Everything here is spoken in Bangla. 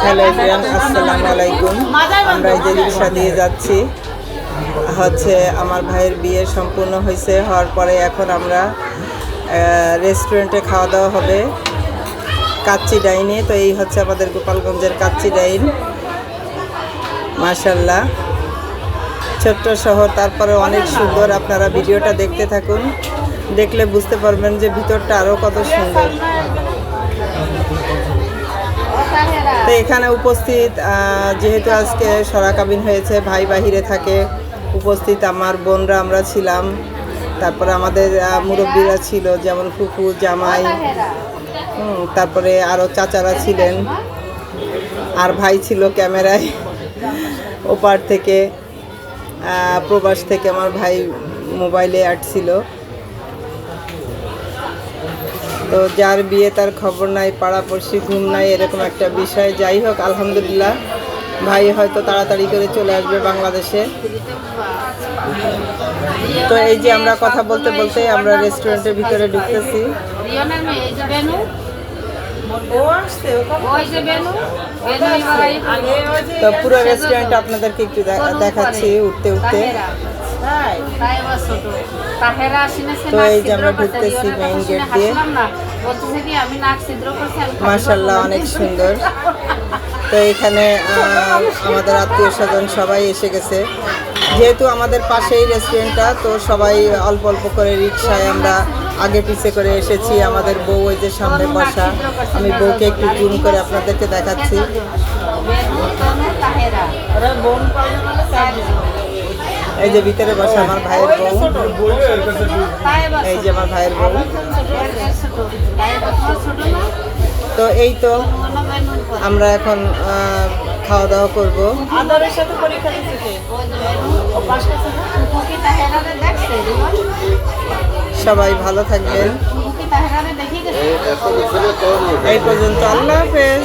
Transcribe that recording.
হ্যালো এভরিওয়ান, আসসালামু আলাইকুম। আমরা এই যে রিক্সা দিয়ে যাচ্ছি, হচ্ছে আমার ভাইয়ের বিয়ে সম্পূর্ণ হওয়ার পরে এখন আমরা রেস্টুরেন্টে খাওয়া দাওয়া হবে কাচ্চি ডাইনে। তো এই হচ্ছে আমাদের গোপালগঞ্জের কাচ্চি ডাইন। মাশাআল্লাহ, ছোট্ট শহর, তারপরে অনেক সুন্দর। আপনারা ভিডিওটা দেখতে থাকুন, দেখলে বুঝতে পারবেন যে ভিতরটা আরও কত সুন্দর। তো এখানে উপস্থিত, যেহেতু আজকে সরাকাবিন হয়েছে, ভাই বাহিরে থাকে, উপস্থিত আমার বোনরা আমরা ছিলাম, তারপরে আমাদের মুরব্বীরা ছিল, যেমন ফুফু, জামাই, তারপরে আরও চাচারা ছিলেন, আর ভাই ছিল ক্যামেরায় ওপার থেকে, প্রবাস থেকে আমার ভাই মোবাইলে আসছিল। তো যার বিয়ে তার খবর নাই, পাড়াপড়শি ঘুম নাই, এরকম একটা বিষয়। যাই হোক, আলহামদুলিল্লাহ, ভাই হয়তো তাড়াতাড়ি করে চলে আসবে বাংলাদেশে। তো এই যে আমরা কথা বলতে বলতে আমরা রেস্টুরেন্টের ভিতরে ঢুকতেছি। তো পুরো রেস্টুরেন্ট আপনাদেরকে একটু দেখাচ্ছি উঠতে উঠতে। তো এই যে আমরা ঢুকতেছি মেইন গেট দিয়ে। মাশাআল্লাহ, অনেক সুন্দর। তো এখানে আমাদের আত্মীয় স্বজন সবাই এসে গেছে, যেহেতু আমাদের পাশেই রেস্টুরেন্টটা, তো সবাই অল্প অল্প করে রিক্সায় আমরা আগে পিছে করে এসেছি। আমাদের বউ ওই যে সামনে বসা, আমি বউকে একটু জুম করে আপনাদেরকে দেখাচ্ছি। এই যে ভিতরে বসা আমার ভাইয়ের বউ, এই যে আমার ভাইয়ের বউ। তো এই তো আমরা এখন খাওয়া দাওয়া করবো। সবাই ভালো থাকবেন, এই পর্যন্ত। আল্লাহ হাফেজ।